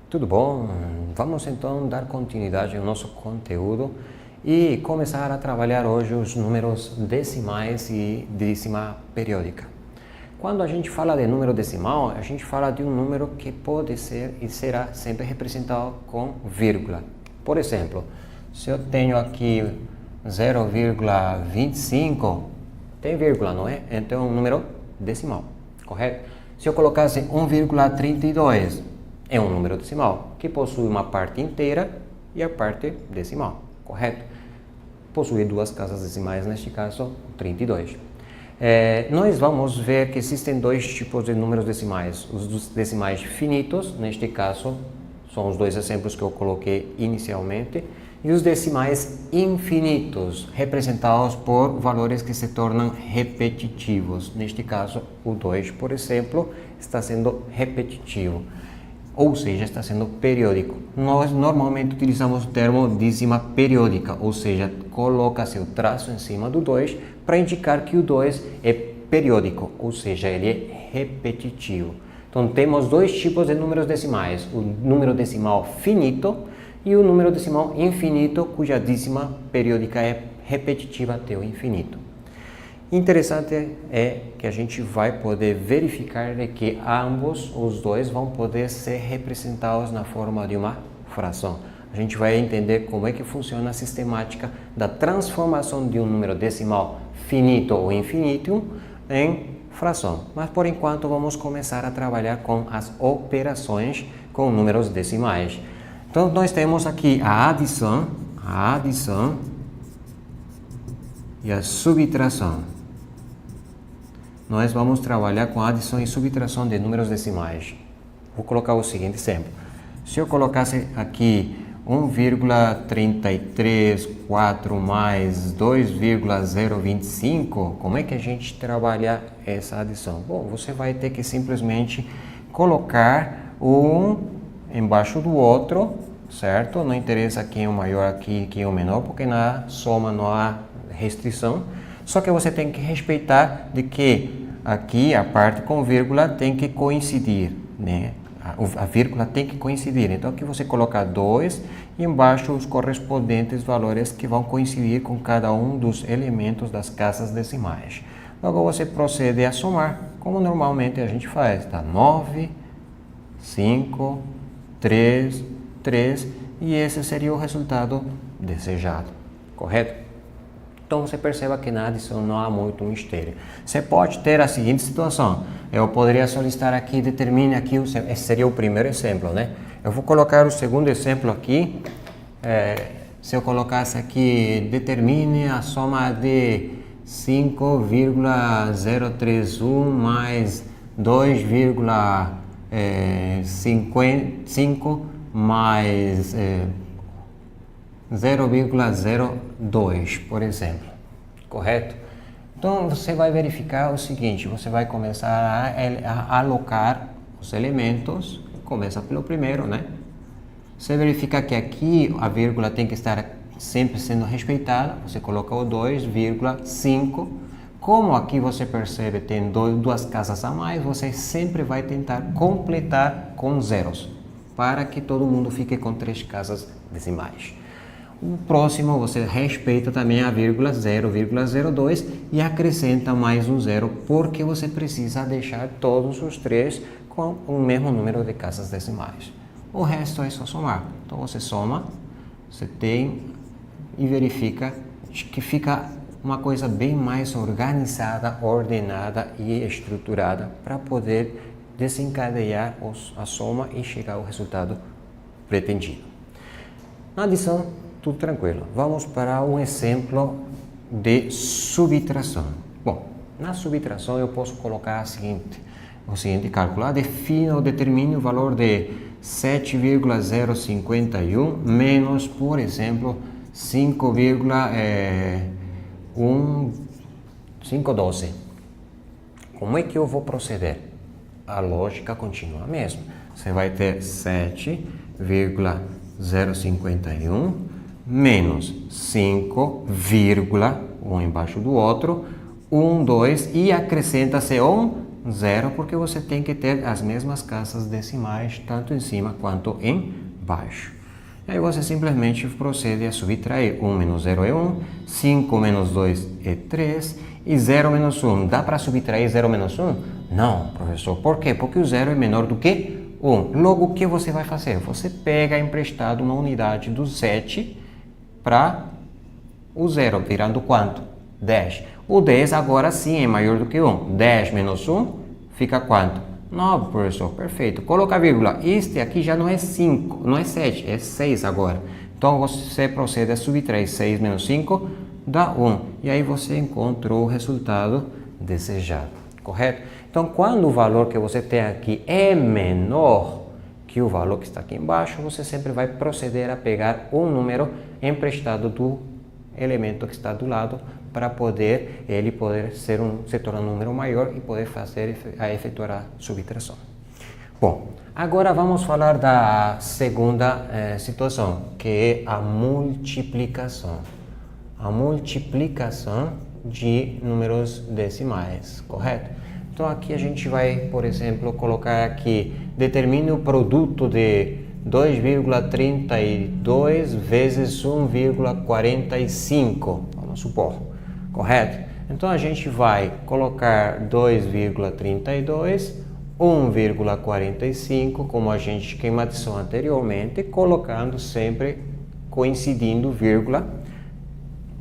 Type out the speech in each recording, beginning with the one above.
Tudo bom? Vamos então dar continuidade ao nosso conteúdo e começar a trabalhar hoje os números decimais e dízima periódica. Quando a gente fala de número decimal, a gente fala de um número que pode ser e será sempre representado com vírgula. Por exemplo, se eu tenho aqui 0,25, tem vírgula, não é? Então é um número decimal, correto? Se eu colocasse 1,32, é um número decimal que possui uma parte inteira e a parte decimal, correto? Possui duas casas decimais, neste caso 32. Nós vamos ver que existem dois tipos de números decimais. Os decimais finitos, neste caso, são os dois exemplos que eu coloquei inicialmente, e os decimais infinitos, representados por valores que se tornam repetitivos. Neste caso, o 2, por exemplo, está sendo repetitivo, ou seja, está sendo periódico. Nós normalmente utilizamos o termo dízima periódica, ou seja, coloca-se o traço em cima do 2 para indicar que o 2 é periódico, ou seja, ele é repetitivo. Então, temos dois tipos de números decimais, o número decimal finito e o número decimal infinito, cuja dízima periódica é repetitiva até o infinito. Interessante é que a gente vai poder verificar que ambos, os dois, vão poder ser representados na forma de uma fração. A gente vai entender como é que funciona a sistemática da transformação de um número decimal finito ou infinito em fração. Mas, por enquanto, vamos começar a trabalhar com as operações com números decimais. Então, nós temos aqui a adição e a subtração. Nós vamos trabalhar com a adição e subtração de números decimais. Vou colocar o seguinte exemplo. Se eu colocasse aqui 1,334 mais 2,025, como é que a gente trabalha essa adição? Bom, você vai ter que simplesmente colocar um embaixo do outro, certo? Não interessa quem é o maior aqui e quem é o menor, porque na soma não há restrição. Só que você tem que respeitar de que aqui a parte com vírgula tem que coincidir, né? A vírgula tem que coincidir. Então aqui você coloca 2 e embaixo os correspondentes valores que vão coincidir com cada um dos elementos das casas decimais. Logo você procede a somar, como normalmente a gente faz, tá? 9, 5, 3, 3, e esse seria o resultado desejado, correto? Então você perceba que na adição não há muito mistério. Você pode ter a seguinte situação: eu poderia solicitar aqui, determine aqui, esse seria o primeiro exemplo, né? Eu vou colocar o segundo exemplo aqui. Se eu colocasse aqui, determine a soma de 5,031 mais 2,55 mais 0,02, por exemplo, correto? Então, você vai verificar o seguinte, você vai começar a alocar os elementos, começa pelo primeiro, né? Você verifica que aqui a vírgula tem que estar sempre sendo respeitada, você coloca o 2,5. Como aqui você percebe tem duas casas a mais, você sempre vai tentar completar com zeros, para que todo mundo fique com 3 casas decimais. O próximo você respeita também a vírgula 0,02 e acrescenta mais um zero, porque você precisa deixar todos os 3 com o mesmo número de casas decimais. O resto é só somar. Então você soma, você tem e verifica que fica uma coisa bem mais organizada, ordenada e estruturada para poder desencadear a soma e chegar ao resultado pretendido. Na adição, tudo tranquilo. Vamos para um exemplo de subtração. Bom, na subtração eu posso colocar o seguinte cálculo. Defina ou determine o valor de 7,051 menos, por exemplo, 5,1512. Como é que eu vou proceder? A lógica continua a mesma. Você vai ter 7,051 menos 5, um embaixo do outro, 1, 2, e acrescenta-se um 0, porque você tem que ter as mesmas casas decimais, tanto em cima quanto embaixo. E aí você simplesmente procede a subtrair. 1 menos 0 é 1, 5 menos 2 é 3 e 0 menos 1. Dá para subtrair 0 menos 1? Não, professor. Por quê? Porque o 0 é menor do que 1. Logo, o que você vai fazer? Você pega emprestado uma unidade do 7 para o 0, virando quanto? 10. O 10 agora sim é maior do que 1. 10 menos 1 fica quanto? 9, professor. Perfeito. Coloca a vírgula. Este aqui já não é 5, não é 7, é 6 agora. Então, você procede a subtrair 6 menos 5, dá 1. E aí você encontrou o resultado desejado, correto? Então, quando o valor que você tem aqui é menor que o valor que está aqui embaixo, você sempre vai proceder a pegar um número emprestado do elemento que está do lado para poder se tornar um número maior e poder efetuar a subtração. Bom, agora vamos falar da segunda situação, que é a multiplicação. A multiplicação de números decimais, correto? Então aqui a gente vai, por exemplo, colocar aqui, determine o produto de 2,32 vezes 1,45, vamos supor, correto? Então a gente vai colocar 2,32, 1,45, como a gente esquematizou anteriormente, colocando sempre coincidindo vírgula.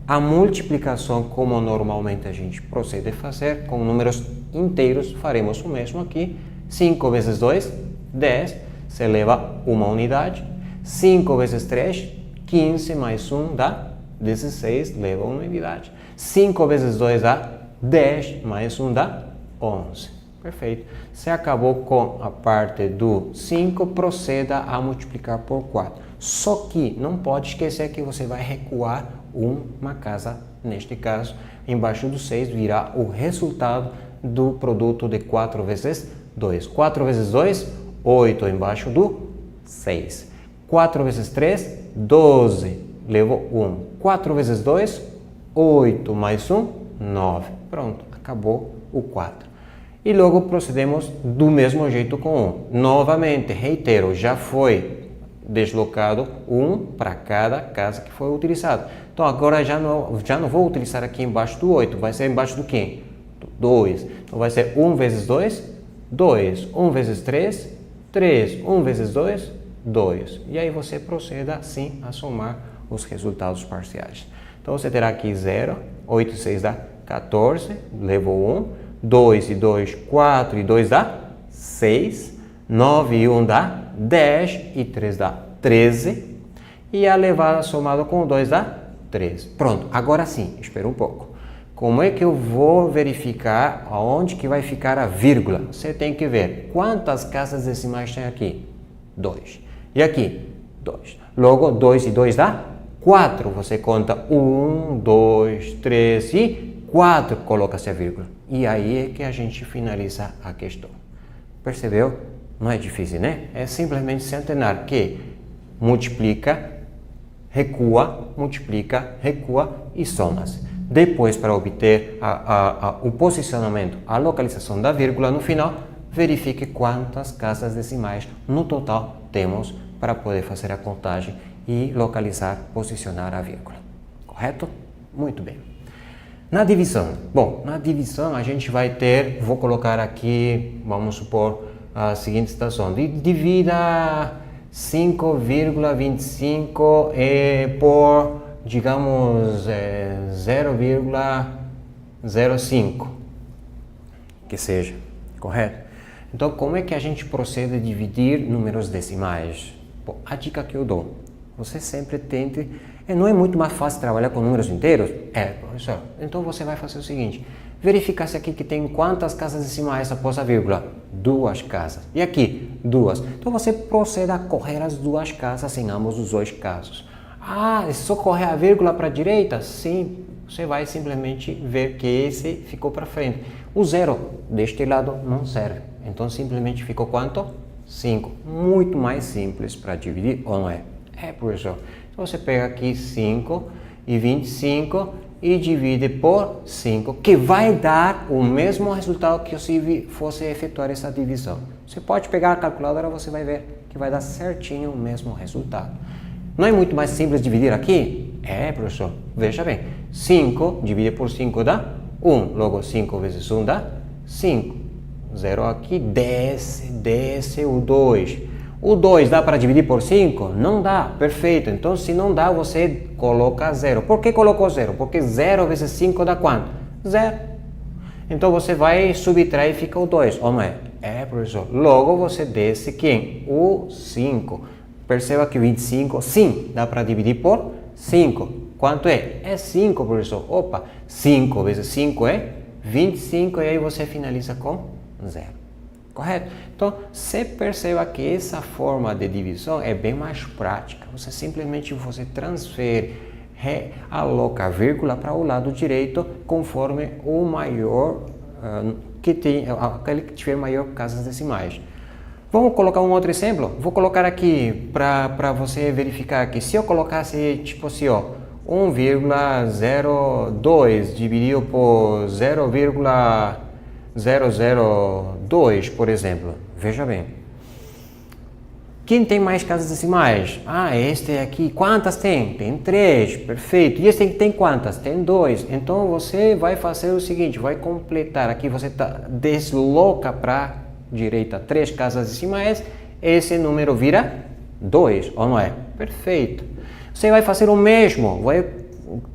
A multiplicação, como normalmente a gente procede a fazer, com números inteiros, faremos o mesmo aqui. 5 vezes 2, 10, se eleva uma unidade. 5 vezes 3, 15, mais 1 dá 16, leva uma unidade. 5 vezes 2 dá 10, mais 1 dá 11. Perfeito. Se acabou com a parte do 5, proceda a multiplicar por 4. Só que não pode esquecer que você vai recuar uma casa, neste caso, embaixo do 6 virá o resultado do produto de 4 vezes 2. 4 vezes 2, 8 embaixo do 6. 4 vezes 3, 12, levou 1. 4 vezes 2, 8, mais 1, 9. Pronto, acabou o 4. E logo procedemos do mesmo jeito com 1. Novamente, reitero, já foi deslocado 1 para cada casa que foi utilizado. Então agora já não vou utilizar aqui embaixo do 8, vai ser embaixo do quê? Do 2. Então vai ser 1 vezes 2, 2. 1 vezes 3, 3. 1 vezes 2, 2. E aí você proceda assim a somar os resultados parciais. Então você terá aqui 0, 8 e 6 dá 14, levou 1, 2 e 2, 4 e 2 dá 6, 9 e 1 dá 10 e 3 dá 13 e a levada somada com 2 dá 13. Pronto, agora sim, espera um pouco. Como é que eu vou verificar aonde que vai ficar a vírgula? Você tem que ver quantas casas decimais tem aqui. 2. E aqui? 2. Logo, 2 e 2 dá 4. Você conta 1, 2, 3 e 4. Coloca-se a vírgula. E aí é que a gente finaliza a questão. Percebeu? Não é difícil, né? É simplesmente se antenar que multiplica, recua, multiplica, recua e soma-se. Depois, para obter o posicionamento, a localização da vírgula no final, verifique quantas casas decimais no total temos para poder fazer a contagem e localizar, posicionar a vírgula. Correto? Muito bem. Na divisão. Bom, na divisão a gente vai ter, vou colocar aqui, vamos supor, a seguinte situação. Divida 5,25 por, digamos, 0,05, que seja, correto? Então, como é que a gente procede a dividir números decimais? Bom, a dica que eu dou, você sempre tente, não é muito mais fácil trabalhar com números inteiros? Professor, então você vai fazer o seguinte, verificar se aqui que tem quantas casas decimais após a vírgula? 2 casas. E aqui? 2. Então você procede a correr as 2 casas em ambos os 2 casos. É só correr a vírgula para a direita? Sim, você vai simplesmente ver que esse ficou para frente. O 0 deste lado não serve. Então simplesmente ficou quanto? 5. Muito mais simples para dividir, ou não é? Professor. Então você pega aqui 5 e 25 e divide por 5, que vai dar o mesmo resultado que se fosse efetuar essa divisão. Você pode pegar a calculadora, você vai ver que vai dar certinho o mesmo resultado. Não é muito mais simples dividir aqui? É, professor, veja bem, 5 dividido por 5 dá 1, logo 5 vezes 1 dá 5. 0 aqui, desce o 2. O 2 dá para dividir por 5? Não dá, perfeito. Então, se não dá, você coloca 0. Por que colocou 0? Porque 0 vezes 5 dá quanto? 0. Então, você vai subtrair e fica o 2, ou não é? É, professor. Logo, você desce quem? O 5. Perceba que o 25, sim, dá para dividir por 5. Quanto é? É 5, professor. Opa, 5 vezes 5 é 25, e aí você finaliza com 0. Correto? Então, você perceba que essa forma de divisão é bem mais prática. Você simplesmente transfere, aloca a vírgula para o lado direito conforme o maior, aquele que tiver maior casas decimais. Vamos colocar um outro exemplo? Vou colocar aqui para você verificar aqui. Se eu colocasse tipo assim, ó, 1,02 dividido por 0,002, por exemplo. Veja bem. Quem tem mais casas decimais? Ah, este aqui. Quantas tem? Tem 3, perfeito. E este tem quantas? Tem 2. Então, você vai fazer o seguinte, vai completar aqui, você desloca para direita 3 casas decimais, esse número vira 2, ou não é? Perfeito. Você vai fazer o mesmo, vai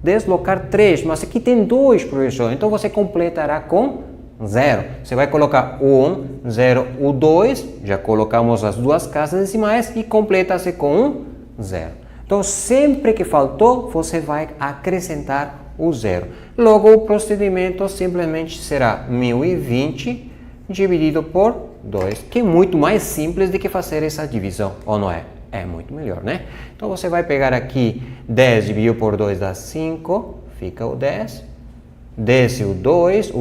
deslocar 3, mas aqui tem 2, professor. Então, você completará com 0. Você vai colocar o 1, 0, o 2, já colocamos as duas casas decimais e completa-se com 0. Então, sempre que faltou, você vai acrescentar o 0. Logo, o procedimento simplesmente será 1020 dividido por 2, que é muito mais simples do que fazer essa divisão, ou não é? É muito melhor, né? Então, você vai pegar aqui 10 dividido por 2 dá 5, fica o 10. Desce o 2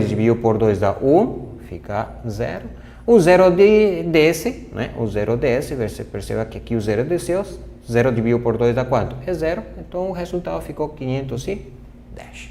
dividido por 2 dá 1, fica 0. O 0 desce, né? O 0 desce, você perceba que aqui o 0 desceu, 0 dividido por 2 dá quanto? É 0, então o resultado ficou 510.